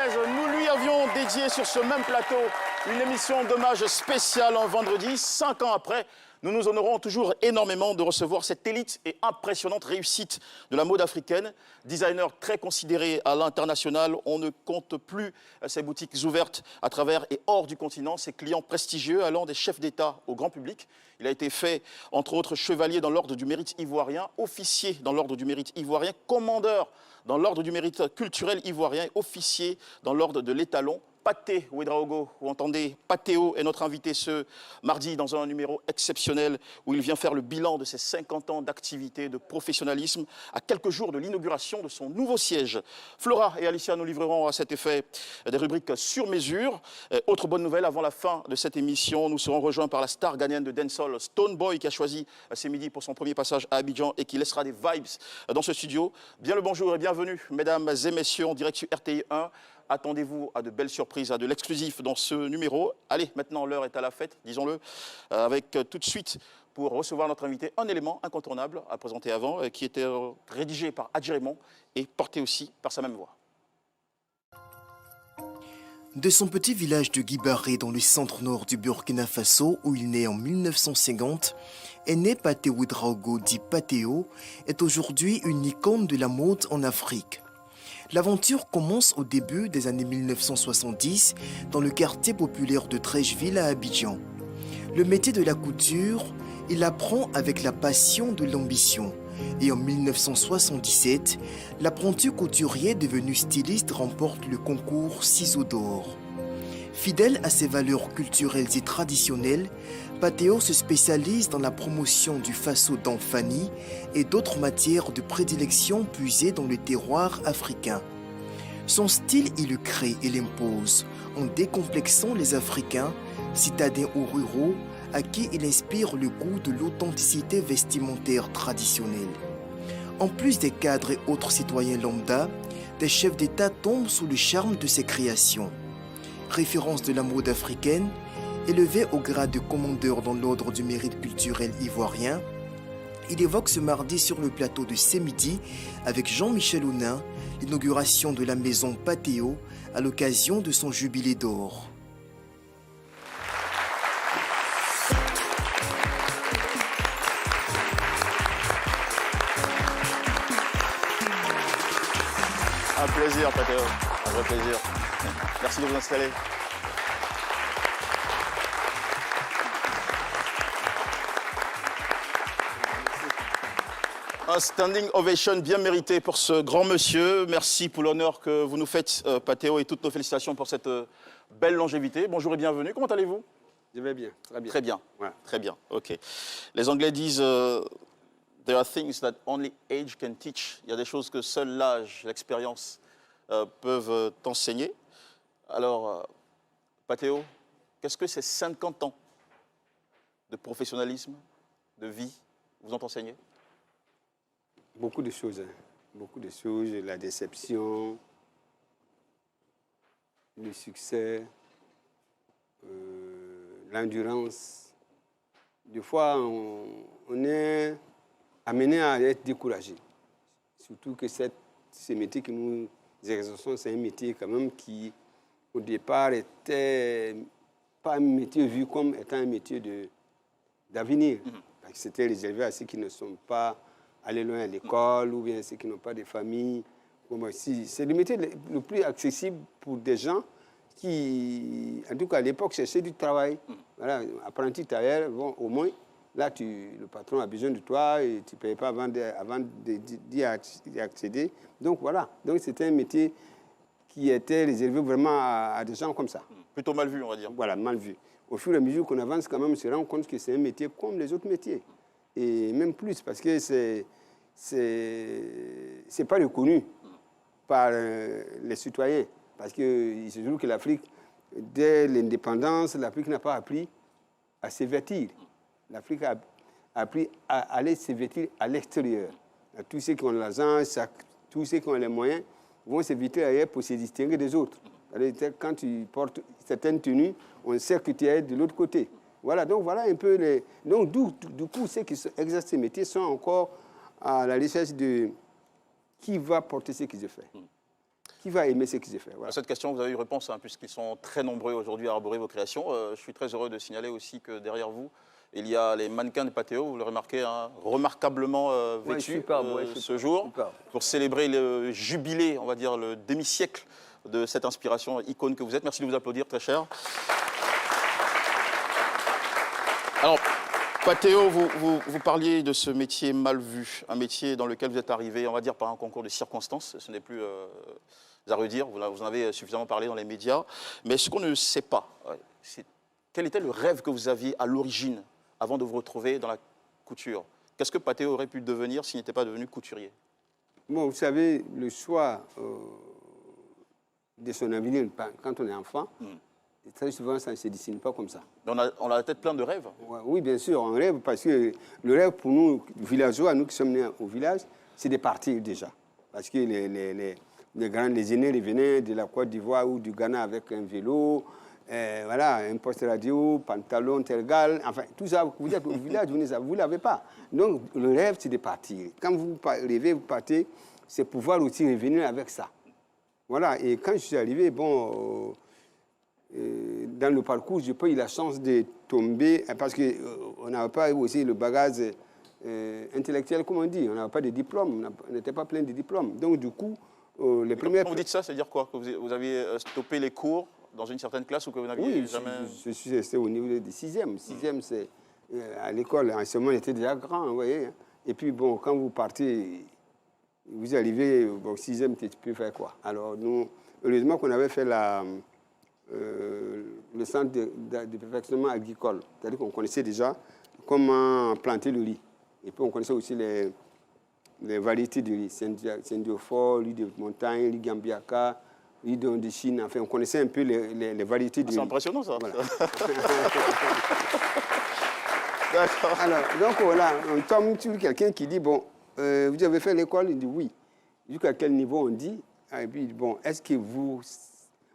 Fernandez, nous lui avions dédié sur ce même plateau une émission d'hommage spéciale un vendredi. 5 ans après, nous nous honorons toujours énormément de recevoir cette élite et impressionnante réussite de la mode africaine. Designer très considéré à l'international, on ne compte plus ses boutiques ouvertes à travers et hors du continent, ses clients prestigieux allant des chefs d'État au grand public. Il a été fait, entre autres, chevalier dans l'ordre du mérite ivoirien, officier dans l'ordre du mérite ivoirien, commandeur dans l'ordre du mérite culturel ivoirien, officier dans l'ordre de l'étalon. Pathé Ouedraogo, vous entendez, Pathéo est notre invité ce mardi dans un numéro exceptionnel où il vient faire le bilan de ses 50 ans d'activité, de professionnalisme, à quelques jours de l'inauguration de son nouveau siège. Flora et Alicia nous livreront à cet effet des rubriques sur mesure. Autre bonne nouvelle, avant la fin de cette émission, nous serons rejoints par la star ghanéenne de dancehall, Stone Boy, qui a choisi ce midi pour son premier passage à Abidjan et qui laissera des vibes dans ce studio. Bien le bonjour et bienvenue, mesdames et messieurs, en direct sur RTI 1. Attendez-vous à de belles surprises, à de l'exclusif dans ce numéro. Allez, maintenant l'heure est à la fête, disons-le, avec tout de suite, pour recevoir notre invité, un élément incontournable à présenter avant, qui était rédigé par Adji Raymond et porté aussi par sa même voix. De son petit village de Guibaré dans le centre-nord du Burkina Faso, où il naît en 1950, est né Pathé Ouedraogo dit Pathéo, est aujourd'hui une icône de la mode en Afrique. L'aventure commence au début des années 1970 dans le quartier populaire de Trècheville à Abidjan. Le métier de la couture, il apprend avec la passion de l'ambition. Et en 1977, l'apprenti couturier devenu styliste remporte le concours Ciseaux d'or. Fidèle à ses valeurs culturelles et traditionnelles, Pathéo se spécialise dans la promotion du faso d'Anfani et d'autres matières de prédilection puisées dans le terroir africain. Son style, il le crée et l'impose en décomplexant les Africains, citadins ou ruraux, à qui il inspire le goût de l'authenticité vestimentaire traditionnelle. En plus des cadres et autres citoyens lambda, des chefs d'État tombent sous le charme de ses créations. Référence de la mode africaine, élevé au grade de commandeur dans l'ordre du mérite culturel ivoirien, il évoque ce mardi sur le plateau de Ce Midi avec Jean-Michel Ounin l'inauguration de la maison Pathéo à l'occasion de son jubilé d'or. Un plaisir, Pathéo, un vrai plaisir. Merci de vous installer. Un standing ovation bien mérité pour ce grand monsieur. Merci pour l'honneur que vous nous faites, Pathéo, et toutes nos félicitations pour cette belle longévité. Bonjour et bienvenue. Comment allez-vous? Je vais bien, très bien. Très bien, ouais. Très bien, ok. Les Anglais disent there are things that only age can teach. Il y a des choses que seul l'âge, l'expérience peuvent t'enseigner. Alors, Pathéo, qu'est-ce que ces 50 ans de professionnalisme, de vie, vous ont enseigné? Beaucoup de choses, hein. Beaucoup de choses, la déception, le succès, l'endurance. Des fois, on est amené à être découragé. Surtout que ce métier que nous exerçons, c'est un métier quand même qui, au départ, était pas un métier vu comme étant un métier d'avenir. Parce que c'était réservé à ceux qui ne sont pas aller loin à l'école ou bien ceux qui n'ont pas de famille. C'est le métier le plus accessible pour des gens qui, en tout cas à l'époque, cherchaient du travail. Voilà, apprenti tailleur, bon, au moins, là, le patron a besoin de toi et tu ne payes pas avant d'y accéder. Donc voilà, donc c'était un métier qui était réservé vraiment à des gens comme ça. Plutôt mal vu, on va dire. Voilà, mal vu. Au fur et à mesure qu'on avance, quand même, on se rend compte que c'est un métier comme les autres métiers. Et même plus, parce que c'est pas reconnu par les citoyens. Parce qu'il se trouve que l'Afrique, dès l'indépendance, l'Afrique n'a pas appris à se vêtir. L'Afrique a appris à aller se vêtir à l'extérieur. Tous ceux qui ont l'argent, tous ceux qui ont les moyens, vont se vêtir ailleurs pour se distinguer des autres. Quand tu portes certaines tenues, on sait que tu es de l'autre côté. Voilà, donc voilà un peu les... Donc du coup, ceux qui exercent ces métiers sont encore à la recherche de qui va porter ce qu'ils ont fait. qui va aimer ce que j'ai fait. Voilà. À cette question, vous avez eu réponse, hein, puisqu'ils sont très nombreux aujourd'hui à arborer vos créations. Je suis très heureux de signaler aussi que derrière vous, il y a les mannequins de Patéo, vous le remarquez, hein, remarquablement vêtus ce jour, superbe. pour célébrer le jubilé, on va dire le demi-siècle de cette inspiration icône que vous êtes. Merci de vous applaudir, très cher. Alors, Patéo, vous parliez de ce métier mal vu, un métier dans lequel vous êtes arrivé, on va dire, par un concours de circonstances. Ce n'est plus à redire, vous en avez suffisamment parlé dans les médias. Mais ce qu'on ne sait pas, c'est quel était le rêve que vous aviez à l'origine avant de vous retrouver dans la couture. Qu'est-ce que Patéo aurait pu devenir s'il n'était pas devenu couturier? Bon, vous savez, le choix de son avenir, quand on est enfant, très souvent, ça ne se dessine pas comme ça. Mais on a la tête pleine de rêves. Ouais, oui, bien sûr, on rêve parce que le rêve pour nous, villageois, nous qui sommes nés au village, c'est de partir déjà. Parce que les aînés revenaient de la Côte d'Ivoire ou du Ghana avec un vélo, voilà, un poste radio, pantalon, tergal, enfin, tout ça, vous êtes au village, vous ne l'avez pas. Donc, le rêve, c'est de partir. Quand vous rêvez, vous partez, c'est pouvoir aussi revenir avec ça. Voilà, et quand je suis arrivé, bon... dans le parcours, j'ai pas eu la chance de tomber parce qu'on n'avait pas aussi le bagage intellectuel, comme on dit. On n'avait pas de diplôme, on n'était pas plein de diplômes. Donc, du coup, les premières... Quand vous dites ça, c'est-à-dire quoi? Que vous aviez stoppé les cours dans une certaine classe ou que vous n'aviez Oui, jamais... je suis resté au niveau de 6e. 6e, c'est à l'école, en ce moment, on était déjà grand, vous voyez. Et puis, bon, quand vous partez, vous arrivez au 6e, tu peux faire quoi? Alors, nous, heureusement qu'on avait fait le centre de perfectionnement agricole. C'est-à-dire qu'on connaissait déjà comment planter le riz. Et puis on connaissait aussi les variétés de riz. Saint-Diophore, riz de montagne, riz Gambiaka, riz de Chine. Enfin, on connaissait un peu les variétés de riz. C'est impressionnant, ça. Voilà. D'accord. Alors, donc voilà, on tombe sur quelqu'un qui dit, bon, vous avez fait l'école? Il dit oui. Jusqu'à quel niveau on dit? Et puis, bon, est-ce que vous...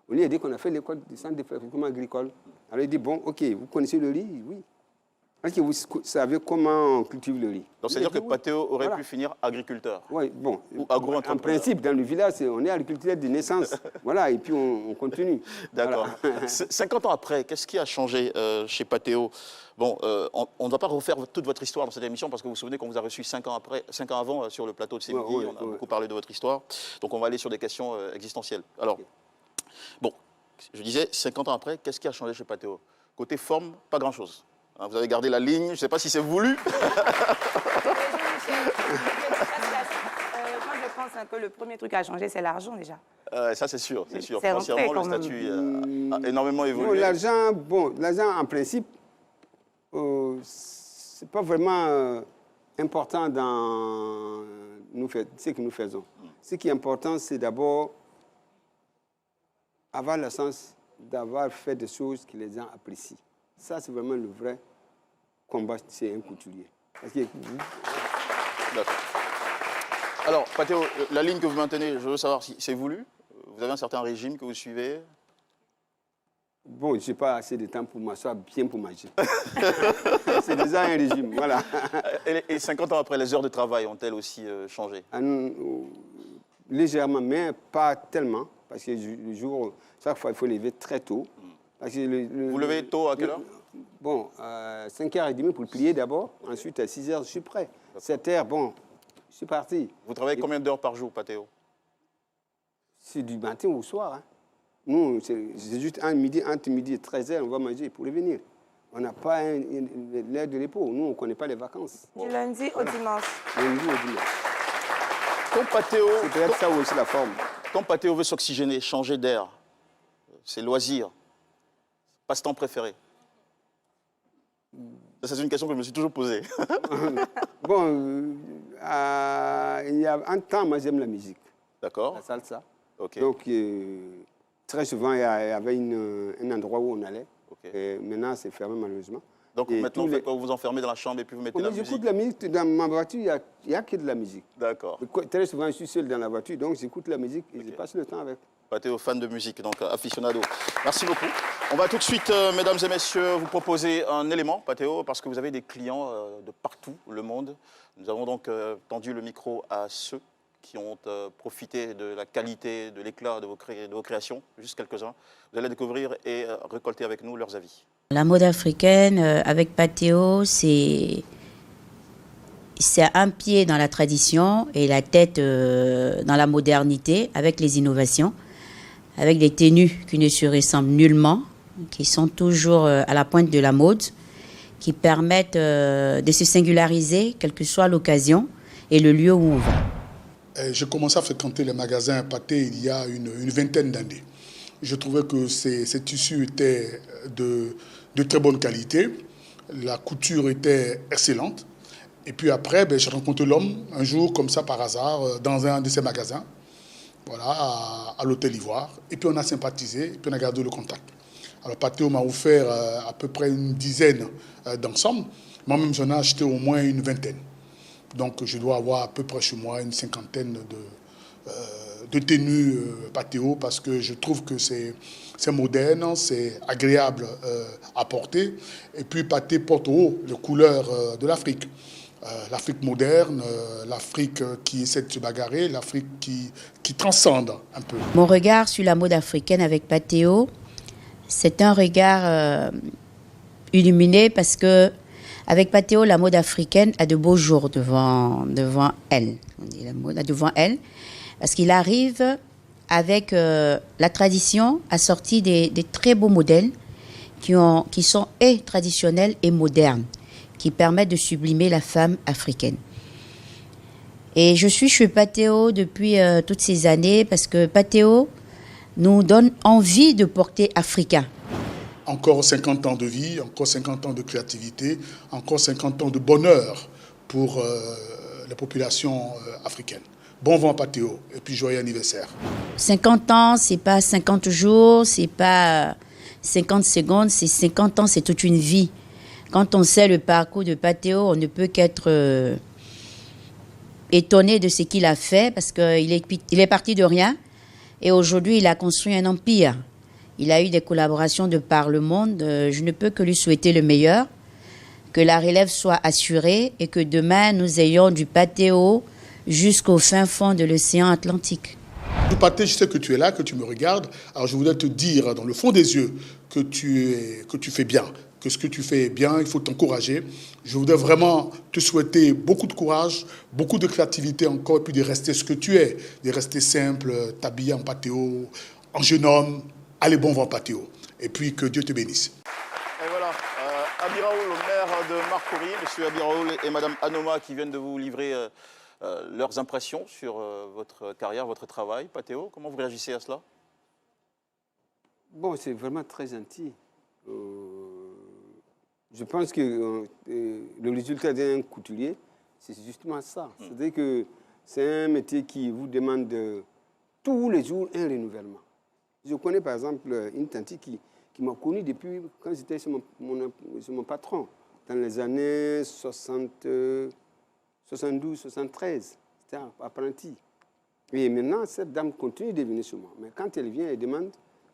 On lui a dit qu'on a fait l'école du centre de perfectionnement agricole. Alors il dit, bon, ok, vous connaissez le riz? Oui. Est-ce que vous savez comment on cultive le riz? Donc c'est-à-dire que oui. Patéo aurait Voilà. pu finir agriculteur? Oui, bon. Ou agro-entrepreneur? En principe, dans le village, on est agriculteur de naissance. Voilà, et puis on continue. D'accord. Voilà. 50 ans après, qu'est-ce qui a changé chez Patéo? Bon, on ne va pas refaire toute votre histoire dans cette émission parce que vous vous souvenez qu'on vous a reçu 5 ans avant sur le plateau de Séville. Ouais, on a beaucoup parlé de votre histoire. Donc on va aller sur des questions existentielles. Alors, bon, je disais, 50 ans après, qu'est-ce qui a changé chez Patéo? Côté forme, pas grand-chose. Hein, vous avez gardé la ligne, je ne sais pas si c'est voulu. Moi, je pense que le premier truc à changer, c'est l'argent déjà. Ça, c'est sûr, c'est sûr. C'est rentré Financièrement, le quand même. statut a énormément évolué. L'argent, en principe, c'est pas vraiment important dans ce que nous faisons. Ce qui est important, c'est d'abord avoir le sens d'avoir fait des choses que les gens apprécient. Ça, c'est vraiment le vrai combat chez un couturier. Parce que... D'accord. Alors, Patéo, la ligne que vous maintenez, je veux savoir si c'est voulu. Vous avez un certain régime que vous suivez? Bon, je n'ai pas assez de temps pour m'asseoir bien pour manger. C'est déjà un régime, voilà. Et 50 ans après, les heures de travail ont-elles aussi changé? Légèrement, mais pas tellement. Parce que le jour, chaque fois, il faut lever très tôt. Parce que Vous levez tôt à quelle heure? Bon, 5h30 pour plier d'abord. Ensuite, à 6h, je suis prêt. 7h, bon, je suis parti. Vous travaillez combien d'heures par jour, Patéo? C'est du matin au soir. Hein. Nous, c'est juste entre midi et 13h, on va manger pour revenir. On n'a pas l'air de repos. Nous, on ne connaît pas les vacances. Du lundi au dimanche. Lundi au dimanche. Quand Patéo, C'est peut-être ça aussi la forme. quand Patéo veut s'oxygéner, changer d'air, ses loisirs, passe-temps préféré? Ça, c'est une question que je me suis toujours posée. Bon, il y a un temps, moi, j'aime la musique. D'accord. La salsa. Ok. Donc, très souvent, il y avait un endroit où on allait. Ok. Et maintenant, c'est fermé, malheureusement. Donc Et maintenant, tous vous faites quoi? Vous vous enfermez dans la chambre et puis vous mettez la musique? J'écoute la musique. Dans ma voiture, il n'y a que de la musique. D'accord. Très souvent, je suis seul dans la voiture, donc j'écoute la musique et je passe le temps avec. Patéo, fan de musique, donc aficionado. Merci beaucoup. On va tout de suite, mesdames et messieurs, vous proposer un élément, Patéo, parce que vous avez des clients de partout, le monde. Nous avons donc tendu le micro à ceux qui ont profité de la qualité, de l'éclat de vos créations, juste quelques-uns. Vous allez découvrir et récolter avec nous leurs avis. La mode africaine, avec Patéo, c'est un pied dans la tradition et la tête dans la modernité, avec les innovations, avec des tenues qui ne se ressemblent nullement, qui sont toujours à la pointe de la mode, qui permettent de se singulariser, quelle que soit l'occasion et le lieu où on va. J'ai commencé à fréquenter les magasins Pathé il y a une vingtaine d'années. Je trouvais que ces tissus étaient de très bonne qualité, la couture était excellente. Et puis après, j'ai rencontré l'homme un jour, comme ça par hasard, dans un de ces magasins, voilà, à l'Hôtel Ivoire. Et puis on a sympathisé, et puis on a gardé le contact. Alors Patéo m'a offert à peu près une dizaine d'ensembles. Moi-même, j'en ai acheté au moins une vingtaine. Donc je dois avoir à peu près chez moi une cinquantaine de tenues Patéo, parce que je trouve que c'est moderne, c'est agréable à porter. Et puis Pathé porte haut les couleurs de l'Afrique. L'Afrique moderne, l'Afrique qui essaie de se bagarrer, l'Afrique qui transcende un peu. Mon regard sur la mode africaine avec Patéo, c'est un regard illuminé parce que avec Patéo, la mode africaine a de beaux jours devant elle. On dit la mode devant elle, parce qu'il arrive avec la tradition assortie des très beaux modèles qui sont et traditionnels et modernes, qui permettent de sublimer la femme africaine. Et je suis chez Patéo depuis toutes ces années parce que Patéo nous donne envie de porter africain. Encore 50 ans de vie, encore 50 ans de créativité, encore 50 ans de bonheur pour les populations africaines. Bon vent Patéo et puis joyeux anniversaire. 50 ans, c'est pas 50 jours, c'est pas 50 secondes, c'est 50 ans, c'est toute une vie. Quand on sait le parcours de Patéo, on ne peut qu'être étonné de ce qu'il a fait parce qu'il est parti de rien et aujourd'hui il a construit un empire. Il a eu des collaborations de par le monde. Je ne peux que lui souhaiter le meilleur, que la relève soit assurée et que demain nous ayons du Patéo jusqu'au fin fond de l'océan Atlantique. Du Pathé, je sais que tu es là, que tu me regardes. Alors je voudrais te dire dans le fond des yeux que tu fais bien, que ce que tu fais est bien, il faut t'encourager. Je voudrais vraiment te souhaiter beaucoup de courage, beaucoup de créativité encore, et puis de rester ce que tu es, de rester simple, t'habiller en Patéo, en jeune homme. Allez, bon vent Patéo. Et puis que Dieu te bénisse. Et voilà, Abiraoul, le maire de Marcory, monsieur Abiraoul et madame Anoma qui viennent de vous livrer leurs impressions sur votre carrière, votre travail. Patéo, comment vous réagissez à cela? Bon, c'est vraiment très gentil. Je pense que le résultat d'un couturier, c'est justement ça. C'est-à-dire que c'est un métier qui vous demande tous les jours un renouvellement. Je connais par exemple une tante qui m'a connu depuis quand j'étais chez mon patron, dans les années 72, 73. C'était un apprenti. Et maintenant, cette dame continue de venir chez moi. Mais quand elle vient, elle demande,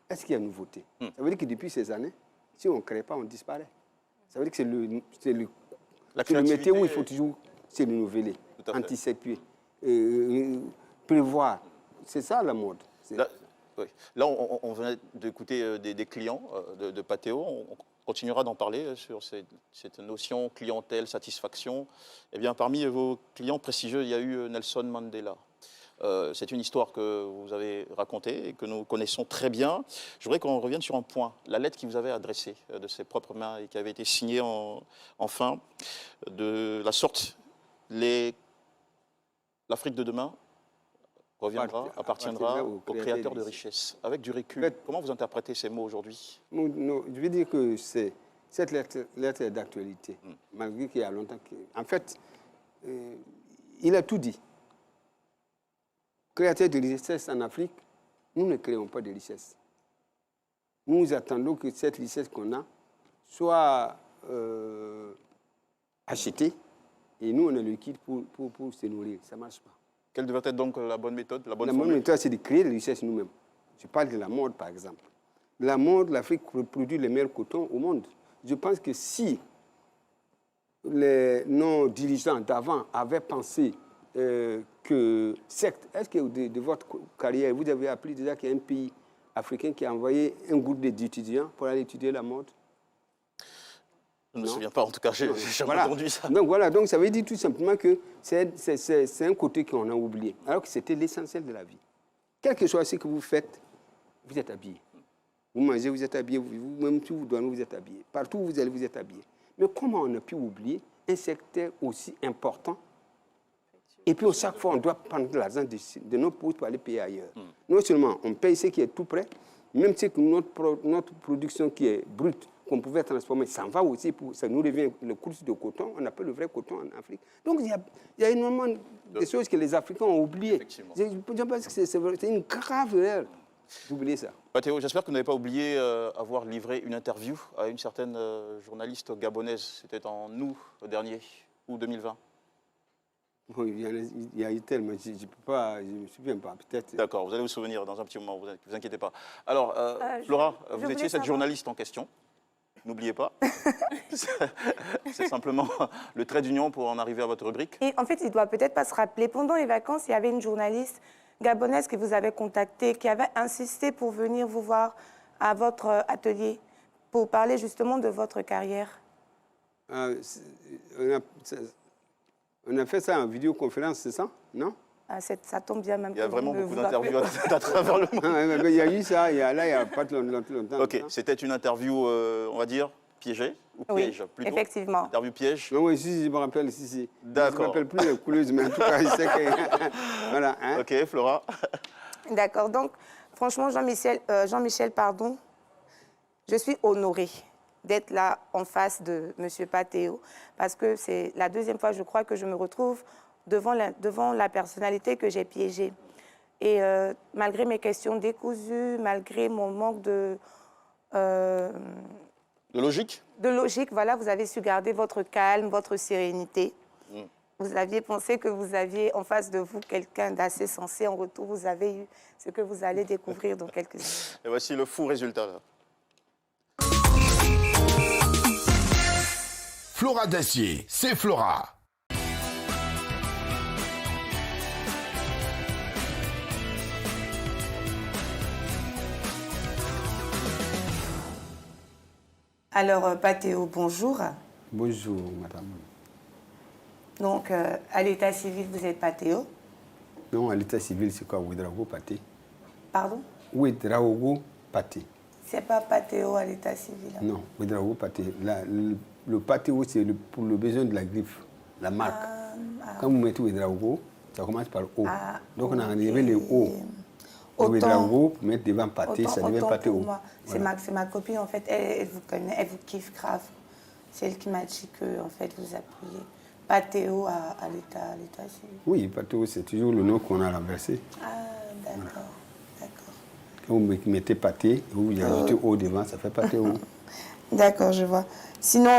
est-ce qu'il y a une nouveauté? Ça veut dire que depuis ces années, si on ne crée pas, on disparaît. Ça veut dire que c'est le métier où il faut toujours se renouveler, anticiper, prévoir. C'est ça la mode. Oui. Là, on venait d'écouter des clients de Patéo. On continuera d'en parler sur cette notion clientèle, satisfaction. Eh bien, parmi vos clients prestigieux, il y a eu Nelson Mandela. C'est une histoire que vous avez racontée et que nous connaissons très bien. Je voudrais qu'on revienne sur un point. La lettre qu'il vous avait adressée de ses propres mains et qui avait été signée enfin de la sorte, l'Afrique de demain appartiendra aux créateurs de richesses. Avec du recul, comment vous interprétez ces mots aujourd'hui? Je veux dire que cette lettre est d'actualité, malgré qu'il y a longtemps. En fait, il a tout dit. Créateurs de richesses en Afrique, nous ne créons pas de richesses. Nous attendons que cette richesse qu'on a soit achetée et nous, on est liquide pour se nourrir. Ça ne marche pas. Quelle devrait être donc la bonne méthode, la bonne formule? La bonne méthode, c'est de créer des richesses nous-mêmes. Je parle de la mode, par exemple. La mode, l'Afrique produit les meilleurs cotons au monde. Je pense que si nos dirigeants d'avant avaient pensé que, certes, est-ce que de votre carrière, vous avez appris déjà qu'il y a un pays africain qui a envoyé un groupe d'étudiants pour aller étudier la mode? Je ne me souviens pas, en tout cas, j'ai jamais entendu ça. Donc voilà, donc ça veut dire tout simplement que c'est un côté qu'on a oublié, alors que c'était l'essentiel de la vie. Quel que soit ce que vous faites, vous êtes habillé. Vous mangez, vous êtes habillé, même si vous dormez, vous êtes habillé. Partout où vous allez, vous êtes habillé. Mais comment on a pu oublier un secteur aussi important? Et puis, chaque fois, on doit prendre de l'argent de nos poches pour aller payer ailleurs. Non seulement on paye ce qui est tout prêt, même si notre production qui est brute, qu'on pouvait transformer, ça en va aussi, ça nous revient le cours de coton, on appelle le vrai coton en Afrique. Donc, il y a énormément de choses que les Africains ont oubliées. Je pense que c'est une grave erreur d'oublier ça. Pathéo, j'espère que vous n'avez pas oublié avoir livré une interview à une certaine journaliste gabonaise. C'était en août dernier, août 2020. Bon, il y a eu tellement, je ne me souviens pas, peut-être. D'accord, vous allez vous souvenir dans un petit moment, ne vous inquiétez pas. Alors, Flora, vous étiez cette journaliste en question. N'oubliez pas. C'est simplement le trait d'union pour en arriver à votre rubrique. Et en fait, il ne doit peut-être pas se rappeler. Pendant les vacances, il y avait une journaliste gabonaise que vous avez contactée, qui avait insisté pour venir vous voir à votre atelier, pour parler justement de votre carrière. On a fait ça en vidéoconférence, c'est ça? Non? Ça tombe bien même. Il y a vraiment beaucoup d'interviews à travers le monde. Il y a eu ça, il y a pas longtemps. Ok, c'était une interview, on va dire, piégée ou piège plutôt. Effectivement. Interview piège. Non, oui, si, je me rappelle, si. D'accord. Je ne me rappelle plus les couleuses, mais en tout cas, je sais que... Voilà. Hein? Ok, Flora. D'accord, donc, franchement, Jean-Michel, pardon, je suis honorée d'être là en face de M. Pathéo, parce que c'est la deuxième fois, je crois, que je me retrouve devant la personnalité que j'ai piégée. Et malgré mes questions décousues, malgré mon manque de logique? De logique, voilà, vous avez su garder votre calme, votre sérénité. Vous aviez pensé que vous aviez en face de vous quelqu'un d'assez sensé. En retour, vous avez eu ce que vous allez découvrir dans quelques années. Et voici le fou résultat, là. Flora Dacier, c'est Flora. Alors, Pathéo, bonjour. Bonjour, madame. Donc, à l'état civil, vous êtes Pathéo? Non, à l'état civil, c'est quoi? Ouedraogo Pathé. Pardon? Ouedraogo Pathé. C'est pas Pathéo à l'état civil? Non, Ouedraogo Pathé. Le Pathéo, c'est pour le besoin de la griffe, la marque. Quand vous mettez Ouedraogo, ça commence par O. Donc, on a enlevé le O. Ouedraogo, pour mettre devant Pathé, ça devient Pathéo. Voilà. C'est ma copine, en fait, elle vous connaît, elle vous kiffe grave. C'est elle qui m'a dit que, en fait, vous appuyez Pathéo à l'état civil. Oui, Pathéo, c'est toujours le nom qu'on a renversé. Ah, d'accord, voilà. D'accord. Quand vous mettez Pathé, vous ajoutez O devant, ça fait Pathéo. D'accord, je vois. Sinon,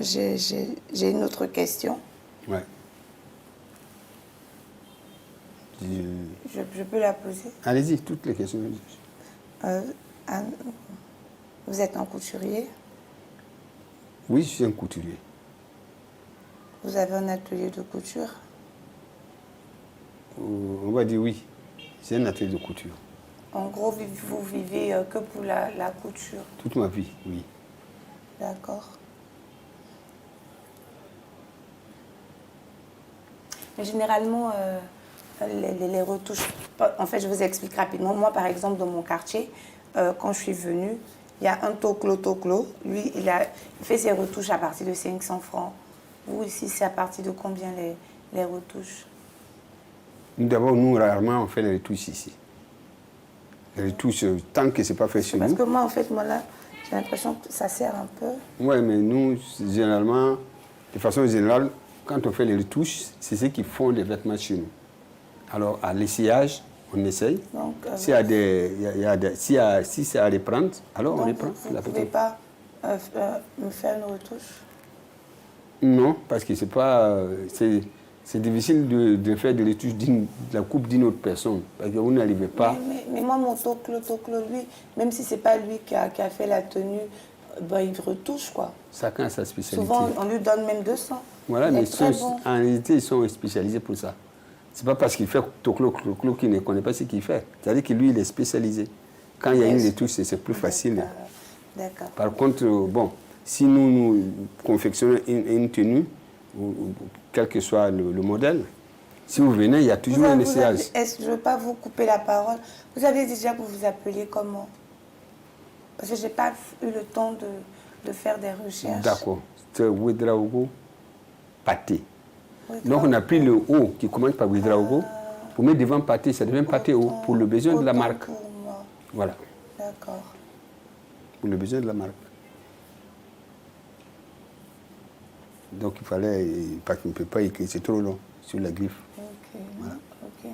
j'ai une autre question. Ouais. Je peux la poser? Allez-y, toutes les questions. Vous êtes un couturier? Oui, je suis un couturier. Vous avez un atelier de couture? On va dire oui. C'est un atelier de couture. En gros, vous vivez que pour la couture? Toute ma vie, oui. D'accord. Mais généralement, les retouches... En fait, je vous explique rapidement. Moi, par exemple, dans mon quartier, quand je suis venue, il y a un Toclo. Lui, il fait ses retouches à partir de 500 francs. Vous, ici, c'est à partir de combien les retouches? D'abord, nous, rarement, on fait les retouches ici. Les retouches, tant que ce n'est pas fait chez nous. Parce que moi, en fait, là, j'ai l'impression que ça sert un peu. Oui, mais nous, généralement, de façon générale, quand on fait les retouches, c'est ceux qui font les vêtements chez nous. Alors, à l'essayage, on essaye. S'il y a si c'est à reprendre, alors on reprend. Vous ne pouvez pas me faire une retouche? Non, parce que c'est pas... C'est difficile de faire des retouches de la coupe d'une autre personne, parce que vous n'arrivez pas... Mais moi, mon Toclo, lui, même si ce n'est pas lui qui a fait la tenue, ben, il retouche, quoi. Chacun a sa spécialité. Souvent, on lui donne même 200. Voilà, Il est mais très bon. en réalité, ils sont spécialisés pour ça. C'est pas parce qu'il fait toclo qu'il ne connaît pas ce qu'il fait. C'est-à-dire que lui, il est spécialisé. Quand il y a une retouche, c'est plus facile. D'accord. Par contre, bon, si nous confectionnons une tenue, ou quel que soit le modèle, si vous venez, il y a toujours un essayage. Je ne veux pas vous couper la parole. Vous avez déjà, vous vous appelez comment? Parce que je n'ai pas eu le temps de faire des recherches. D'accord. C'est Ouedraogo Paté. Donc on a pris le O qui commence par Ouedraogo pour mettre devant Paté, ça devient Paté O pour le besoin de la marque. Pour moi. Voilà, D'accord. pour le besoin de la marque. Donc il fallait, parce qu'il ne peut pas écrire, c'est trop long sur la griffe. Ok. Voilà. Ok.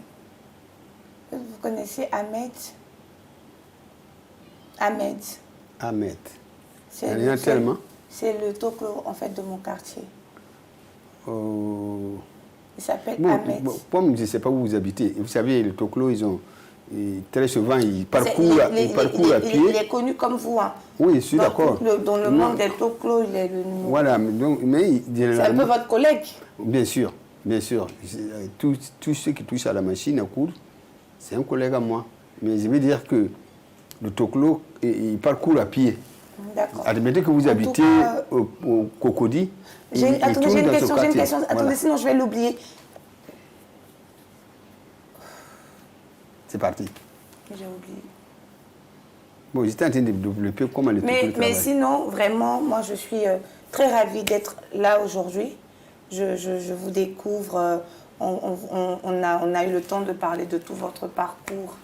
Vous connaissez Ahmed? Ahmed. Ahmed. C'est Il y en a tellement. C'est le toclo, en fait, de mon quartier. Il Il s'appelle Ahmed. Comme je ne sais pas où vous habitez, vous savez, les toclos, très souvent, ils parcourent à pied. Il est connu comme vous. Hein. Oui, je suis d'accord. Dans le monde des toclos, il est le numéro. Voilà, mais C'est un peu votre collègue. Bien sûr, bien sûr. Tous ceux qui touchent à la machine à coudre, c'est un collègue à moi. Mais je veux dire que le toclo, il parcourt à pied. D'accord. Admettez que vous habitez au Cocody. Attendez, j'ai une question. Attendez, Voilà. sinon je vais l'oublier. C'est parti. J'ai oublié. Bon, j'étais en train de développer comment le toclo Mais travaille. sinon, vraiment, moi, je suis très ravie d'être là aujourd'hui. Je vous découvre. On a eu le temps de parler de tout votre parcours.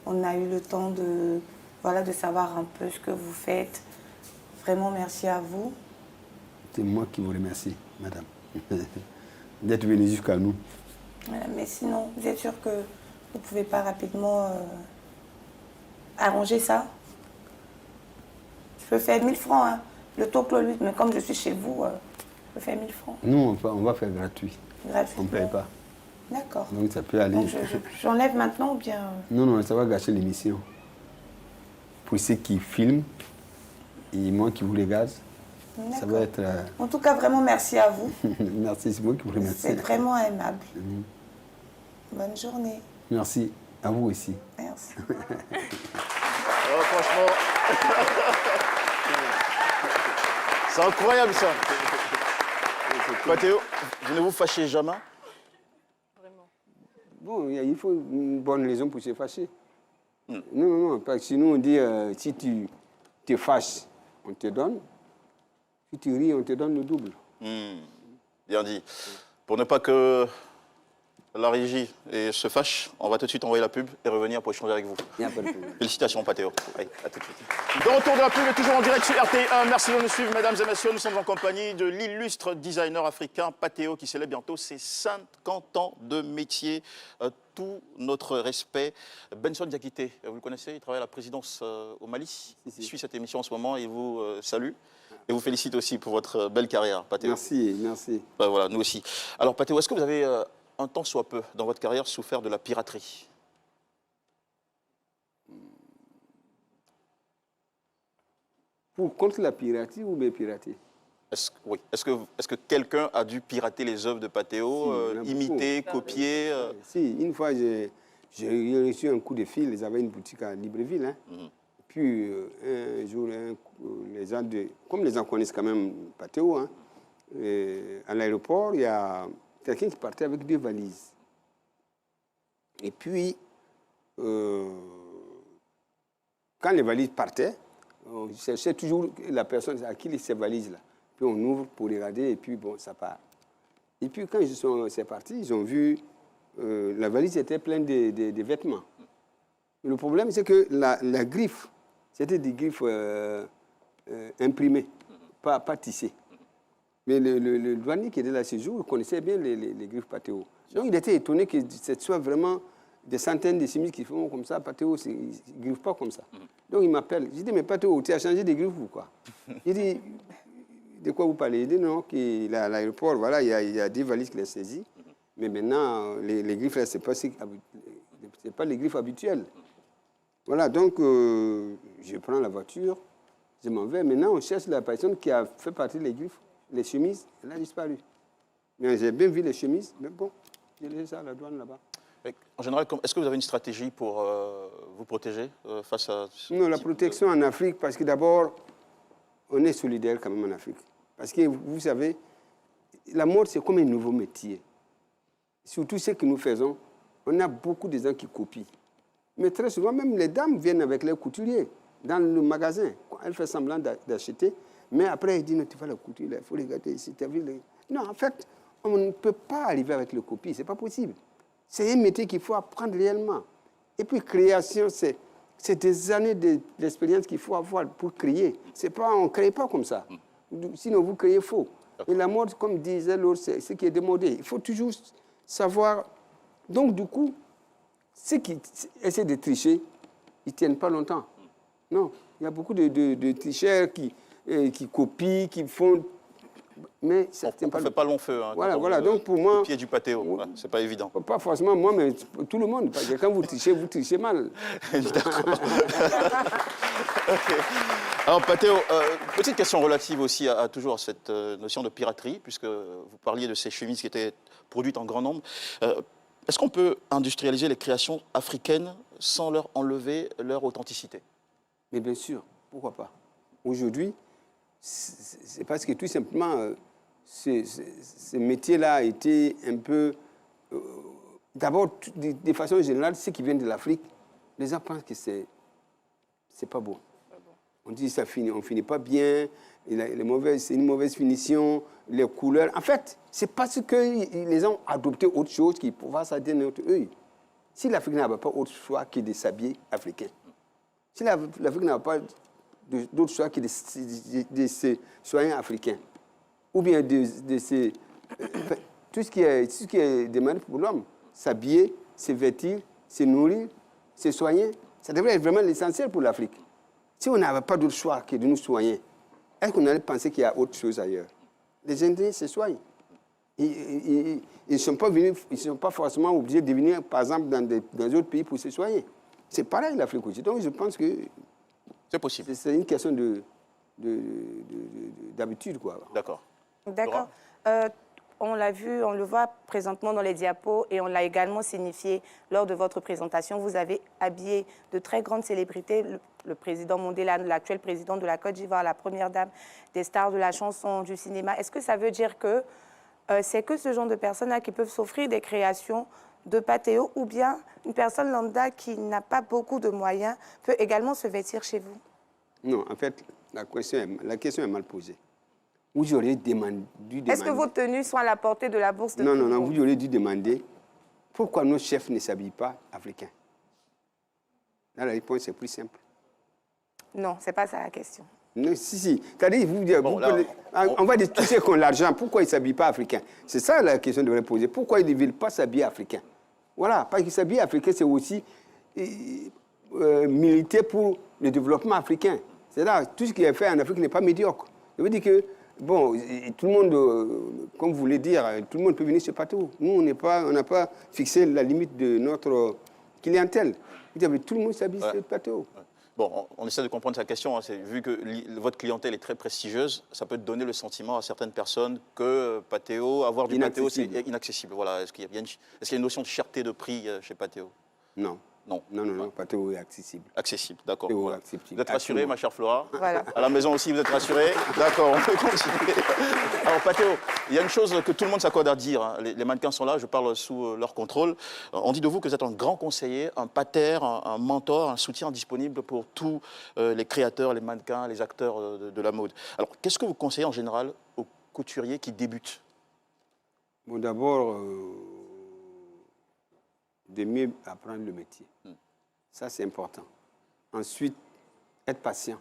On a eu le temps de savoir un peu ce que vous faites. Vraiment, merci à vous. C'est moi qui vous remercie, madame, d'être venue jusqu'à nous. Voilà, mais sinon, vous êtes sûr que vous ne pouvez pas rapidement arranger ça? Je peux faire 1000 francs, hein. Le toclo, lui, mais comme je suis chez vous, je peux faire 1000 francs. Nous, on va faire gratuit. Gratuitement. On ne paye pas. D'accord. Donc ça peut aller. Donc j'enlève maintenant ou bien... Non, ça va gâcher l'émission. Pour ceux qui filment et moi qui vous regarde, ça va être... En tout cas, vraiment, merci à vous. Merci, c'est moi qui vous remercie. C'est vraiment aimable. Bonne journée. Merci, à vous aussi. Merci. Oh, franchement, c'est incroyable ça. Patéo, vous ne vous fâchez jamais? Bon, il faut une bonne raison pour se fâcher. Non, parce que sinon on dit, si tu te fâches, on te donne. Si tu ris, on te donne le double. Bien dit. Pour ne pas que la régie se fâche, on va tout de suite envoyer la pub et revenir pour échanger avec vous. Il n'y a pas de problème. Félicitations, Patéo. Allez, à tout de suite. De retour de la pub et toujours en direct sur RT1. Merci de nous suivre, mesdames et messieurs. Nous sommes en compagnie de l'illustre designer africain Patéo qui célèbre bientôt ses 50 ans de métier. Tout notre respect. Benson Diakité, vous le connaissez, il travaille à la présidence au Mali. Il suit cette émission en ce moment et vous salue. Et vous félicite aussi pour votre belle carrière, Patéo. Merci. Voilà, nous aussi. Alors, Patéo, est-ce que vous avez un tant soit peu dans votre carrière souffert de la piraterie? Contre la piraterie ou bien pirater? Oui. Est-ce que quelqu'un a dû pirater les œuvres de Patéo, imiter, copier Si, une fois, j'ai reçu un coup de fil. Ils avaient une boutique à Libreville. Hein. Puis, un jour, les gens comme les gens connaissent quand même Patéo, hein, à l'aéroport, il y a quelqu'un qui partait avec 2 valises. Et puis, quand les valises partaient, on cherchait toujours la personne à qui ces valises-là. Puis on ouvre pour regarder et puis bon, ça part. Et puis quand c'est parti, ils ont vu, la valise était pleine de vêtements. Le problème, c'est que la griffe, c'était des griffes imprimées, pas tissées. Mais le douanier qui était là ce jour connaissait bien les griffes Patéo. Donc il était étonné que ce soit vraiment des centaines de chemises qui font comme ça. Patéo, ils ne griffent pas comme ça. Donc il m'appelle. Je dis, mais Patéo, tu as changé de griffe ou quoi? Il dit, de quoi vous parlez? Il dit, non, à l'aéroport, voilà, il y a 10 valises qui les saisies. Mais maintenant, les griffes, là, ce n'est pas les griffes habituelles. Voilà, donc je prends la voiture, je m'en vais. Maintenant, on cherche la personne qui a fait partie des griffes, les chemises, elle a disparu. Mais j'ai bien vu les chemises, mais bon, j'ai laissé ça à la douane là-bas. En général, est-ce que vous avez une stratégie pour vous protéger face à ce Non, la type protection en Afrique, parce que d'abord, on est solidaire quand même en Afrique. Parce que vous savez, la mode, c'est comme un nouveau métier. Surtout ce que nous faisons, on a beaucoup de gens qui copient. Mais très souvent, même les dames viennent avec leurs couturiers dans le magasin. Elles font semblant d'acheter, mais après, elles disent, non, tu vas la couture, il faut regarder ici, tu as vu les... Non, en fait, on ne peut pas arriver avec le copie, ce n'est pas possible. C'est un métier qu'il faut apprendre réellement. Et puis, création, c'est des années d'expérience qu'il faut avoir pour créer. On ne crée pas comme ça. Sinon, vous créez faux. Et la mode, comme disait l'autre, c'est ce qui est démodé. Il faut toujours savoir. Donc, du coup, ceux qui essaient de tricher, ils ne tiennent pas longtemps. Non, il y a beaucoup de tricheurs qui copient, qui font... Mais ça on ne fait pas long feu. Hein, voilà. Donc, pour moi... Au pied du pâtéo, voilà, ce n'est pas évident. Pas forcément moi, mais tout le monde. Parce que quand vous trichez mal. D'accord. Okay. Alors, Patéo, petite question relative aussi toujours à cette notion de piraterie, puisque vous parliez de ces chemises qui étaient produites en grand nombre. Est-ce qu'on peut industrialiser les créations africaines sans leur enlever leur authenticité? Mais bien sûr, pourquoi pas. Aujourd'hui, c'est parce que tout simplement, ce métier-là a été un peu... D'abord, de façon générale, ceux qui viennent de l'Afrique, les gens pensent que c'est pas beau. On dit ça finit, on finit pas bien, c'est une mauvaise finition, les couleurs. En fait, c'est parce que les gens ont adopté autre chose qui pouvaient s'adapter à notre œil. Si l'Afrique n'avait pas autre choix que de s'habiller africain, si l'Afrique n'avait pas d'autre choix que de se soigner africain, ou bien tout ce qui est demandé pour l'homme, s'habiller, se vêtir, se nourrir, se soigner, ça devrait être vraiment l'essentiel pour l'Afrique. Si on n'avait pas d'autre choix que de nous soigner, est-ce qu'on allait penser qu'il y a autre chose ailleurs? Les Indiens se soignent. Ils ne sont pas forcément obligés de venir, par exemple, dans d'autres pays pour se soigner. C'est pareil l'Afrique aussi. Donc je pense que c'est possible. C'est une question d'habitude, quoi. D'accord. D'accord. On l'a vu, on le voit présentement dans les diapos et on l'a également signifié lors de votre présentation. Vous avez habillé de très grandes célébrités, le président Mandela, l'actuel président de la Côte d'Ivoire, la première dame, des stars de la chanson, du cinéma. Est-ce que ça veut dire que c'est que ce genre de personnes-là qui peuvent s'offrir des créations de Patéo, ou bien une personne lambda qui n'a pas beaucoup de moyens peut également se vêtir chez vous? Non, en fait, la question est mal posée. Vous auriez dû demander... Est-ce que vos tenues sont à la portée de la bourse de Non, vous auriez dû demander pourquoi nos chefs ne s'habillent pas africains. Là, la réponse est plus simple. Non, ce n'est pas ça la question. Non, si. C'est-à-dire, on va dire tous ceux qui ont l'argent, pourquoi ils ne s'habillent pas africains? C'est ça la question que devrait poser. Pourquoi ils ne veulent pas s'habiller africains? Voilà, parce que s'habiller africain, c'est aussi militer pour le développement africain. C'est là, tout ce qui est fait en Afrique n'est pas médiocre. Ça veut dire que, bon, tout le monde, comme vous voulez dire, tout le monde peut venir sur Patéo. Nous, on n'a pas fixé la limite de notre clientèle. Tout le monde s'habille sur Patéo. Bon, on essaie de comprendre sa question. Vu que votre clientèle est très prestigieuse, ça peut donner le sentiment à certaines personnes que Patéo, avoir du Patéo, c'est inaccessible. Voilà. Est-ce qu'il y a une notion de cherté de prix chez Patéo? Non. Non, Patéo est accessible. Accessible, d'accord. Voilà. Vous êtes rassurée, Absolument. ma chère Flora? Voilà. À la maison aussi, vous êtes rassurée? D'accord, on peut continuer. Alors, Patéo, il y a une chose que tout le monde s'accorde à dire. Hein. Les mannequins sont là, je parle sous leur contrôle. On dit de vous que vous êtes un grand conseiller, un pater, un mentor, un soutien disponible pour tous les créateurs, les mannequins, les acteurs de la mode. Alors, qu'est-ce que vous conseillez en général aux couturiers qui débutent? Bon, d'abord... de mieux apprendre le métier. Ça, c'est important. Ensuite, être patient.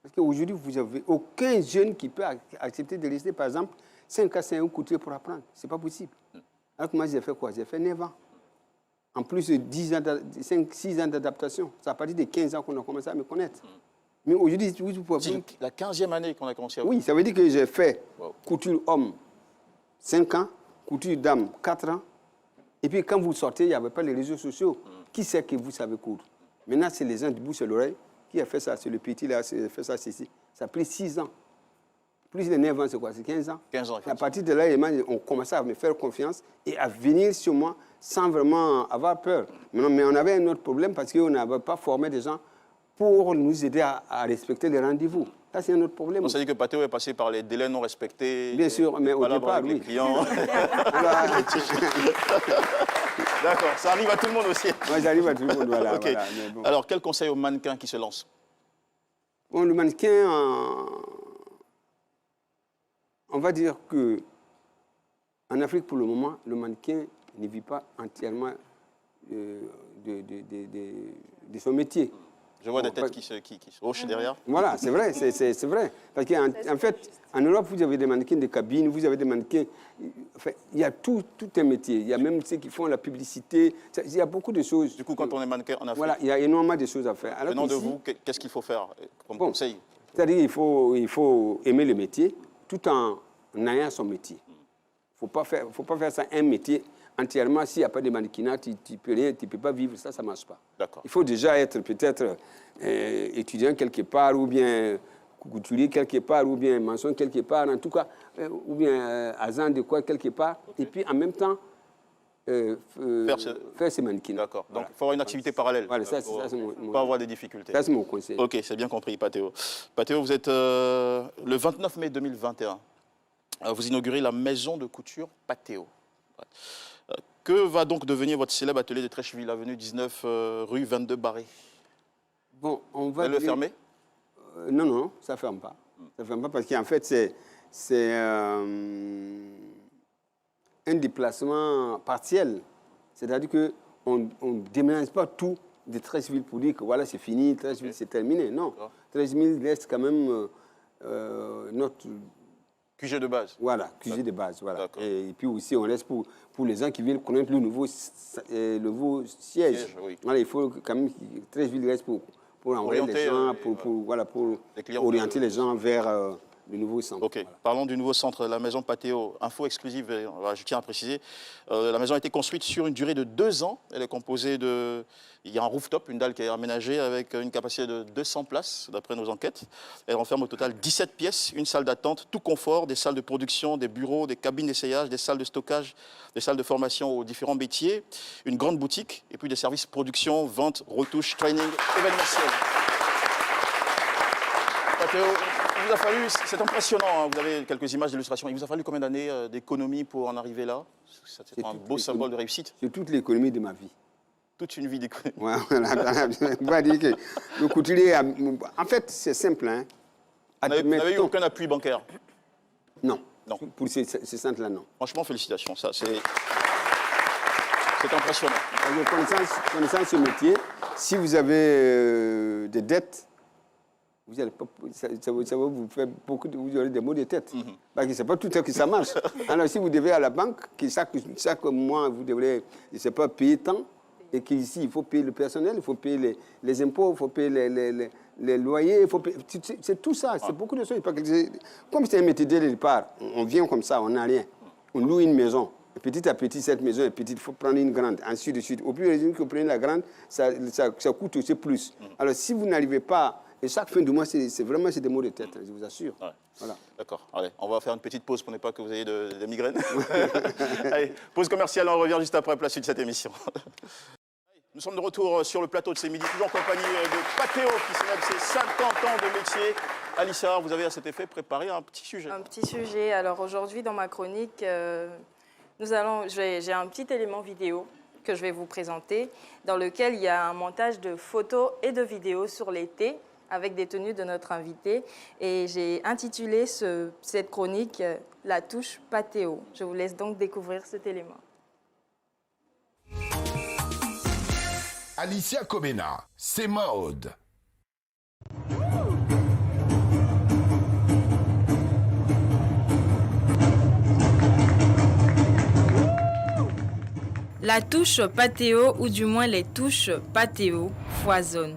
Parce qu'aujourd'hui, vous n'avez aucun jeune qui peut accepter de rester, par exemple, 5 à 5 couturiers pour apprendre. Ce n'est pas possible. Alors que moi, j'ai fait quoi? J'ai fait 9 ans. En plus de 6 ans d'adaptation. C'est à partir de 15 ans qu'on a commencé à me connaître. Mais aujourd'hui, vous pouvez... C'est la 15e année qu'on a commencé à... Oui, ça veut dire que j'ai fait couture homme 5 ans, couture dame 4 ans. Et puis, quand vous sortez, il n'y avait pas les réseaux sociaux. Qui sait que vous savez coudre? Maintenant, c'est les gens du bouche à l'oreille qui a fait ça, c'est le petit là, qui a fait ça, ceci. Ça a pris 6 ans. Plus de 9 ans, c'est quoi? C'est 15 ans. 15 ans, À partir de là, on commençait à me faire confiance et à venir sur moi sans vraiment avoir peur. Mais on avait un autre problème parce qu'on n'avait pas formé des gens pour nous aider à respecter les rendez-vous. Ça, c'est un autre problème. On s'est dit que Patéo est passé par les délais non respectés. Bien sûr, mais au palabres départ, avec les oui. clients. D'accord, ça arrive à tout le monde aussi. Moi, j'arrive à tout le monde, voilà. Ok. Voilà, mais bon. Alors, quel conseil aux mannequins qui se lancent? Bon, le mannequin, on va dire que en Afrique, pour le moment, le mannequin ne vit pas entièrement de son métier. Je vois Bon, des têtes qui se hochent derrière. Voilà, c'est vrai, c'est vrai. Parce qu'en fait, en Europe, vous avez des mannequins de cabine, vous avez des mannequins... Enfin, il y a tout un métier. Il y a même ceux qui font la publicité. Il y a beaucoup de choses. Du coup, quand on est mannequin en Afrique, Voilà, il y a énormément de choses à faire. Alors venant de qu'ici, vous, qu'est-ce qu'il faut faire comme bon, conseil? c'est-à-dire qu'il faut aimer le métier tout en ayant son métier. Il ne faut pas faire ça un métier entièrement. S'il n'y a pas de mannequinat, tu ne peux rien, tu ne peux pas vivre, ça ne marche pas. D'accord. Il faut déjà être peut-être étudiant quelque part, ou bien couturier quelque part, ou bien maçon quelque part, en tout cas, ou bien agent de quoi quelque part, et puis en même temps faire ce mannequinat. D'accord. Donc, Voilà. il faut avoir une activité parallèle. Voilà, ça, pour c'est mon- pas avoir des difficultés. Ça, c'est mon conseil. Ok, c'est bien compris, Patéo. Patéo, vous êtes le 29 mai 2021. Vous inaugurez la maison de couture Patéo. Que va donc devenir votre célèbre atelier de Trècheville, avenue 19, rue 22 Barré? Bon, on Vous va allez le dire- fermer? Non, ça ne ferme pas. Ça ferme pas parce qu'en fait, c'est un déplacement partiel. C'est-à-dire qu'on ne déménage pas tout de Trècheville pour dire que voilà, c'est fini, Trècheville, c'est terminé. Non, Trècheville reste quand même notre... QG de base. Voilà, QG de base. Voilà. D'accord. Et puis aussi, on laisse pour les gens qui veulent connaître le nouveau siège. Siège, oui. Voilà, il faut quand même que Trècheville reste pour envoyer Orienter, les gens, voilà. pour Les clients orienter les gens vers le nouveau centre. Ok, Voilà. parlons du nouveau centre, la maison Patéo. Info exclusive, je tiens à préciser. La maison a été construite sur une durée de 2 ans. Elle est composée de... Il y a un rooftop, une dalle qui est aménagée avec une capacité de 200 places, d'après nos enquêtes. Elle renferme au total 17 pièces, une salle d'attente, tout confort, des salles de production, des bureaux, des cabines d'essayage, des salles de stockage, des salles de formation aux différents métiers, une grande boutique, et puis des services production, vente, retouche, training, événementiel. Patéo, il vous a fallu, c'est impressionnant, hein, vous avez quelques images d'illustration, il vous a fallu combien d'années d'économie pour en arriver là? C'est un beau symbole de réussite. C'est toute l'économie de ma vie. Toute une vie d'économie. Voilà. On va dire que le couturier, en fait, c'est simple. Hein. Vous n'avez eu aucun appui bancaire? Non. Non. Pour ces centres-là, non. Franchement, félicitations, ça c'est impressionnant. Connaissant ce métier, si vous avez des dettes, vous allez pas, ça va vous faire beaucoup vous aurez des maux de tête. Parce que ce n'est pas tout le temps que ça marche. Alors si vous devez à la banque, que chaque mois vous devrez, je ne sais pas, payer tant, et qu'ici il faut payer le personnel, il faut payer les impôts, il faut payer les loyers, il faut payer, c'est tout ça, c'est beaucoup de choses. Parce que comme c'est un métier dès le départ, on vient comme ça, on n'a rien. On loue une maison. Et petit à petit, cette maison est petite, il faut prendre une grande, ainsi de suite. Au plus que vous prenez la grande, ça coûte aussi plus. Alors si vous n'arrivez pas, et chaque fin du mois, c'est vraiment des maux de tête, je vous assure. Ouais. Voilà. D'accord, allez, on va faire une petite pause pour ne pas que vous ayez des migraines. Allez, pause commerciale, on revient juste après pour la suite de cette émission. Nous sommes de retour sur le plateau de ces midis, toujours en compagnie de Patéo qui célèbre ses 50 ans de métier. Alicia, vous avez à cet effet préparé un petit sujet. Un petit sujet. Alors aujourd'hui, dans ma chronique, j'ai un petit élément vidéo que je vais vous présenter, dans lequel il y a un montage de photos et de vidéos sur l'été, avec des tenues de notre invité. Et j'ai intitulé cette chronique « La touche Patéo ». Je vous laisse donc découvrir cet élément. Alicia Comena, c'est mode. La touche Patéo, ou du moins les touches Patéo, foisonnent.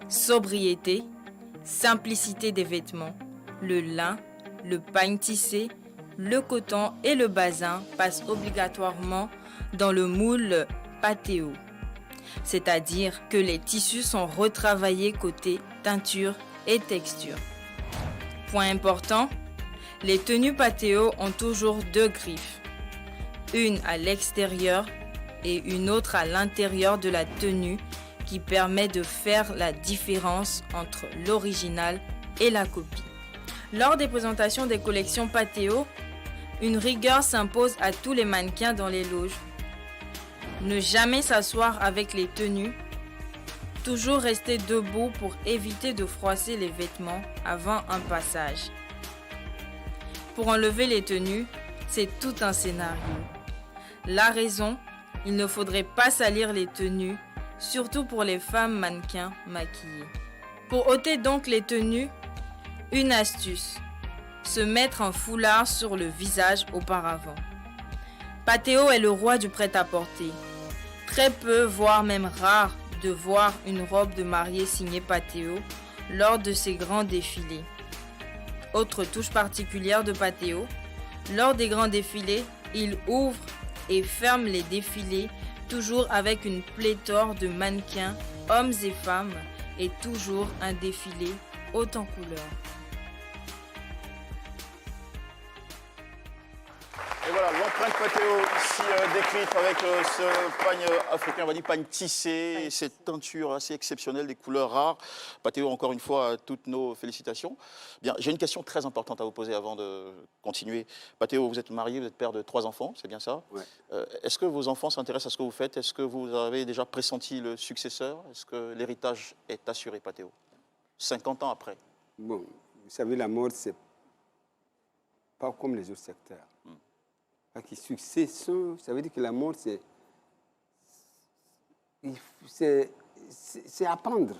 Sobriété, simplicité des vêtements, le lin, le pagne tissé, le coton et le bazin passent obligatoirement dans le moule Patéo. c'est-à-dire que les tissus sont retravaillés côté teinture et texture. Point important, les tenues patéo ont toujours 2 griffes, une à l'extérieur et une autre à l'intérieur de la tenue qui permet de faire la différence entre l'original et la copie. Lors des présentations des collections patéo, une rigueur s'impose à tous les mannequins dans les loges. Ne jamais s'asseoir avec les tenues, toujours rester debout pour éviter de froisser les vêtements avant un passage. Pour enlever les tenues, c'est tout un scénario. La raison, il ne faudrait pas salir les tenues, surtout pour les femmes mannequins maquillées. Pour ôter donc les tenues, une astuce, se mettre un foulard sur le visage auparavant. Patéo est le roi du prêt-à-porter. Très peu, voire même rare, de voir une robe de mariée signée Patéo lors de ses grands défilés. Autre touche particulière de Patéo, lors des grands défilés, il ouvre et ferme les défilés toujours avec une pléthore de mannequins, hommes et femmes, et toujours un défilé haut en couleurs. Et voilà, l'empreinte Patéo ici décrite avec ce pagne africain, on va dire pagne tissé, et cette teinture assez exceptionnelle, des couleurs rares. Patéo, encore une fois, toutes nos félicitations. Bien, j'ai une question très importante à vous poser avant de continuer. Patéo, vous êtes marié, vous êtes père de 3 enfants, c'est bien ça? Ouais. Est-ce que vos enfants s'intéressent à ce que vous faites? Est-ce que vous avez déjà pressenti le successeur? Est-ce que l'héritage est assuré, Patéo, 50 ans après? Bon, vous savez, la mode, c'est pas comme les autres secteurs. Parce que succès, ça veut dire que la mode, c'est apprendre.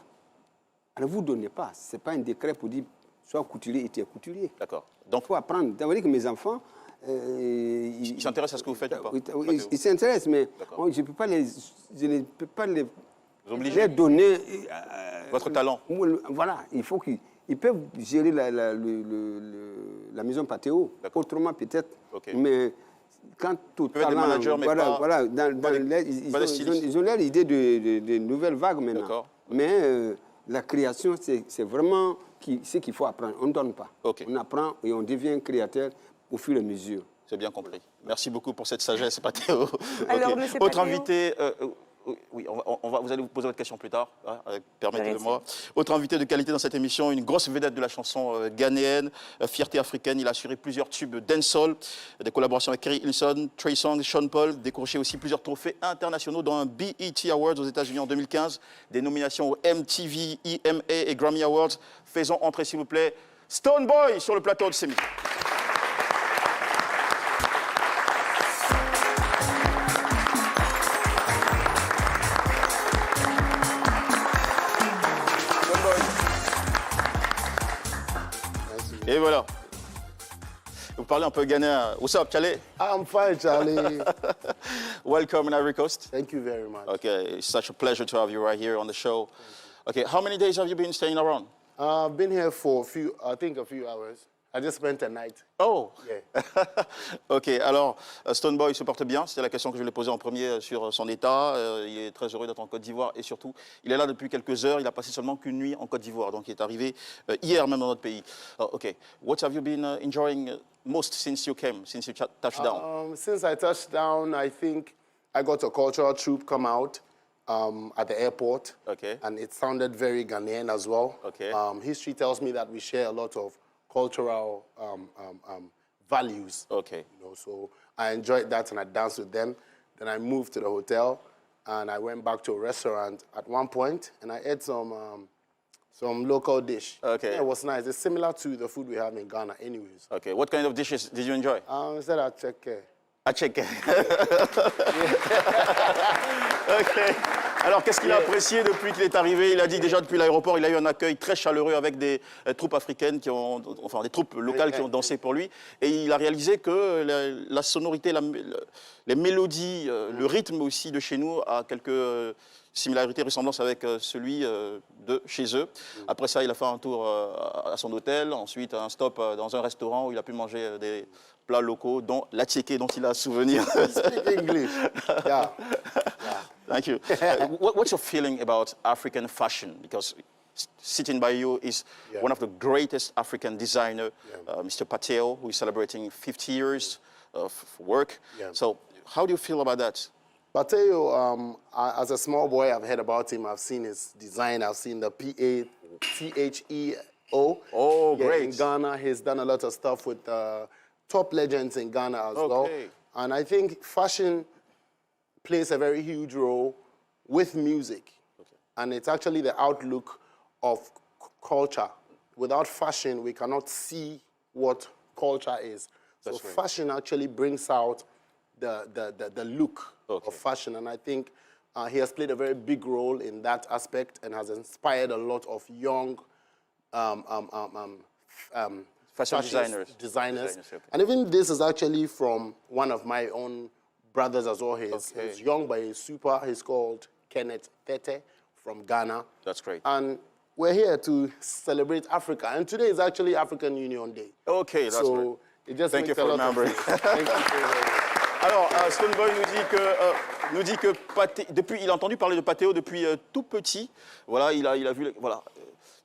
Alors, vous ne donnez pas. Ce n'est pas un décret pour dire sois couturier et tu es couturier. D'accord. Donc, il faut apprendre. Ça veut dire que mes enfants... Ils s'intéressent à ce que vous faites ou pas? Ils s'intéressent, mais je ne peux pas les donner... Votre talent. Voilà, il faut qu'ils peuvent gérer la maison Patéo. Autrement, peut-être. Okay. Mais quand tout talent... Des managers, mais voilà, ils ont leur idée de nouvelles vagues maintenant. Mais la création, c'est vraiment ce qu'il faut apprendre. On ne donne pas. On apprend et on devient créateur au fur et à mesure. C'est bien compris. Merci beaucoup pour cette sagesse, Patéo. Alors, monsieur Autre Patéo. invité, oui, vous allez vous poser votre question plus tard, hein, permettez-moi. Autre invité de qualité dans cette émission, une grosse vedette de la chanson ghanéenne, fierté africaine. Il a assuré plusieurs tubes de dancehall, des collaborations avec Kerry Hilson, Trey Songz, Sean Paul, décroché aussi plusieurs trophées internationaux dans un BET Awards aux États-Unis en 2015, des nominations aux MTV, EMA et Grammy Awards. Faisons entrer, s'il vous plaît, Stone Boy sur le plateau de Semi. Et voilà. Vous parlez un peu ghanéen. What's up, Charlie? I'm fine, Charlie. Welcome in Ivory Coast. Thank you very much. Okay, it's such a pleasure to have you right here on the show. Okay, how many days have you been staying around? I've been here for a few hours. I just spent a night. Oh! Yeah. Ok, alors, Stone Boy se porte bien. C'était la question que je lui ai posée en premier sur son état. Il est très heureux d'être en Côte d'Ivoire et surtout, il est là depuis quelques heures. Il a passé seulement qu'une nuit en Côte d'Ivoire. Donc, il est arrivé hier même dans notre pays. Ok, what have you been enjoying most since you came, since you touched down? Since I touched down, I think I got a cultural troupe come out at the airport. Okay. And it sounded very Ghanaian as well. Okay. History tells me that we share a lot of cultural values. Okay. You know, so I enjoyed that and I danced with them. Then I moved to the hotel and I went back to a restaurant at one point and I ate some local dish. Okay. Yeah, it was nice. It's similar to the food we have in Ghana anyways. Okay, what kind of dishes did you enjoy? Instead I check. Ok. Alors, qu'est-ce qu'il a apprécié depuis qu'il est arrivé? Il a dit déjà depuis l'aéroport, il a eu un accueil très chaleureux avec des troupes africaines, des troupes locales qui ont dansé pour lui. Et il a réalisé que la sonorité, les mélodies, le rythme aussi de chez nous a quelques similarités, ressemblances avec celui de chez eux. Après ça, il a fait un tour à son hôtel, ensuite un stop dans un restaurant où il a pu manger des plats locaux, dont l'attiéké dont il a souvenir. Speak English. Yeah. Thank you. What's your feeling about African fashion? Because sitting by you is one of the greatest African designers, Mr. Pateo, who is celebrating 50 years of work. So how do you feel about that? Pateo, as a small boy, I've heard about him. I've seen his design. I've seen the P-A-T-H-E-O. Oh, great. In Ghana, he's done a lot of stuff with top legends in Ghana as well. And I think fashion plays a very huge role with music. And it's actually the outlook of culture. Without fashion, we cannot see what culture is. So fashion actually brings out the look of fashion. And I think he has played a very big role in that aspect and has inspired a lot of young fashion designers. And even this is actually from one of my own brothers as well. He's young, but he's super. He's called Kenneth Tete from Ghana. That's great. And we're here to celebrate Africa. And today is actually African Union Day. Okay, that's great. So it just Thank you makes a for lot of remembering. sense. Thank you very much. Alors, Stoneboy nous dit que depuis, il a entendu parler de Pateo depuis tout petit. Voilà, il a vu, voilà.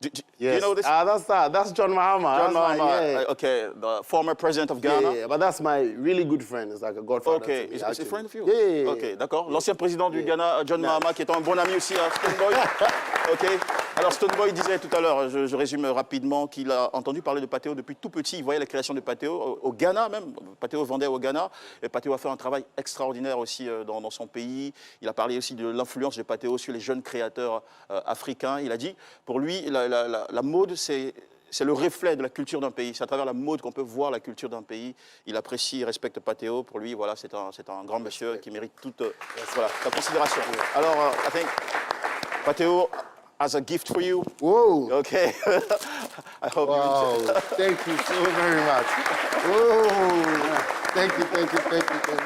Do you know this? That's John Mahama. John Mahama, okay, the former president of Ghana. Yeah, but that's my really good friend. It's like a godfather. Okay, to me, is a friend of you? Yeah. Ok, d'accord. L'ancien président du Ghana, John Mahama, qui est un bon ami aussi à Stoneboy. Ok. Alors Stoneboy disait tout à l'heure, je résume rapidement, qu'il a entendu parler de Pateo depuis tout petit. Il voyait la création de Pateo au Ghana même. Pateo vendait au Ghana. Et Pateo a fait un travail extraordinaire aussi dans son pays. Il a parlé aussi de l'influence de Pateo sur les jeunes créateurs africains. Il a dit, pour lui, la mode, c'est le reflet de la culture d'un pays. C'est à travers la mode qu'on peut voir la culture d'un pays. Il apprécie et respecte Pateo. Pour lui, voilà, c'est un grand monsieur qui mérite toute voilà, la considération. Alors, I think Pateo has a gift for you. Whoa. Okay. I hope you Thank you so very much. Whoa. Thank you.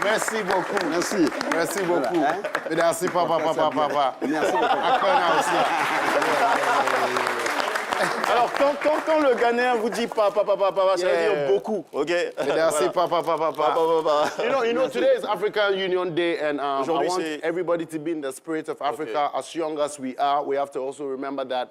Merci beaucoup. Merci beaucoup. Merci, papa. Merci beaucoup. Alors, quand le Ghanéen vous dit papa, ça veut dire beaucoup, ok? Merci, papa. You know, today is African Union Day, and I want everybody to be in the spirit of Africa. As young as we are, we have to also remember that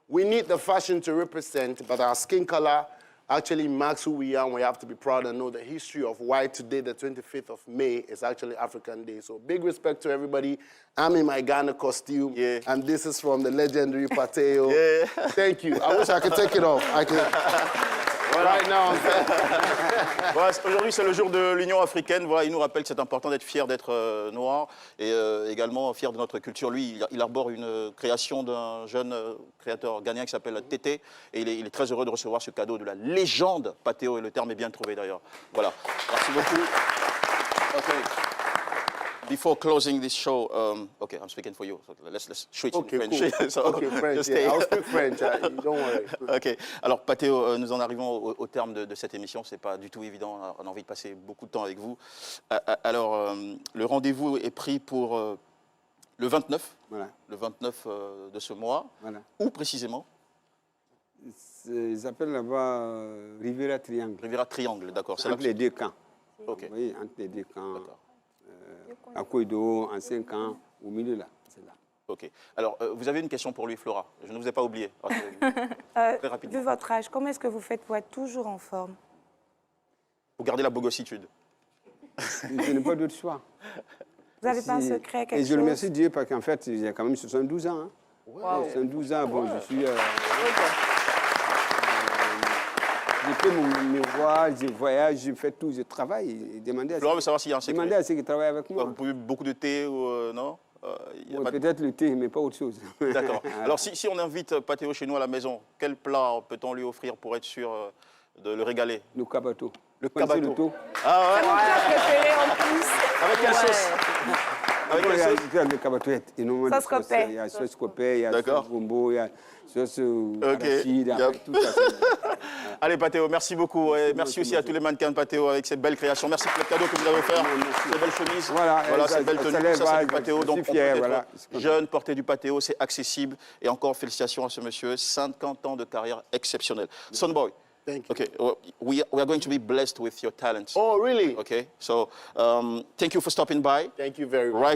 we need the fashion to represent, but our skin color actually marks who we are, and we have to be proud and know the history of why today, the 25th of May, is actually African Day. So big respect to everybody. I'm in my Ghana costume, and this is from the legendary Pateo. Thank you. I wish I could take it off. I can. Right now. Voilà, aujourd'hui, c'est le jour de l'Union africaine. Voilà, il nous rappelle que c'est important d'être fier d'être noir et également fier de notre culture. Lui, il arbore une création d'un jeune créateur ghanéen qui s'appelle Tété. Et il est très heureux de recevoir ce cadeau de la légende Pateo. Et le terme est bien trouvé d'ailleurs. Voilà. Merci beaucoup. Okay. Before closing this show, okay, I'm speaking for you. So let's switch in French. Cool. So okay, French. Yeah, I'll speak French. Don't worry. Ok. Alors, Pateo, nous en arrivons au terme de cette émission. C'est pas du tout évident. On a envie de passer beaucoup de temps avec vous. Alors, le rendez-vous est pris pour le 29. Voilà. Le 29 de ce mois. Voilà. Où précisément? Ils appellent là-bas Riviera Triangle. Riviera Triangle, d'accord. Entre les deux camps. Ok. Oui, entre les deux camps. D'accord. À Koido, en 5 ans, au milieu là. C'est là. Ok. Alors, vous avez une question pour lui, Flora. Je ne vous ai pas oublié. Très rapidement. Vu votre âge, comment est-ce que vous faites pour être toujours en forme? Pour garder la bogossitude. Je n'ai pas d'autre choix. Vous n'avez pas un secret, quelque chose? Et je remercie Dieu parce qu'en fait, j'ai quand même 72 ans. Hein. Wow. 72 ans, bon, je suis... J'ai fait mes voyages, je voyage, je fais tout, je travaille. Flora veut savoir s'il y a un secret. Demandez à ceux qui travaillent avec moi. Vous pouvez beaucoup de thé ou non? Peut-être le thé, mais pas autre chose. D'accord. Alors, si on invite Pateo chez nous à la maison, quel plat peut-on lui offrir pour être sûr de le régaler? Le cabato. Le cabato. Ah ouais? C'est mon plat préféré en plus. Avec quelle sauce? Avec quelle sauce? Le cabato est énormément sauce copé. Il y a sauce copé, il y a sauce gombo, il y a sauce arachide, tout ça. Allez, Pateo, merci beaucoup. Et merci aussi à tous les mannequins de Pateo avec cette belle création. Merci pour le cadeau que vous avez offert. Cette belle chemise. Voilà, cette belle tenue. Ça, c'est du Pateo. Donc, on peut être jeune, porter du Pateo, c'est accessible. Et encore, félicitations à ce monsieur. 50 ans de carrière exceptionnelle. Stoneboy. Thank you. Okay, we are going to be blessed with your talent. Oh, really? Okay, so thank you for stopping by. Thank you very much. Right.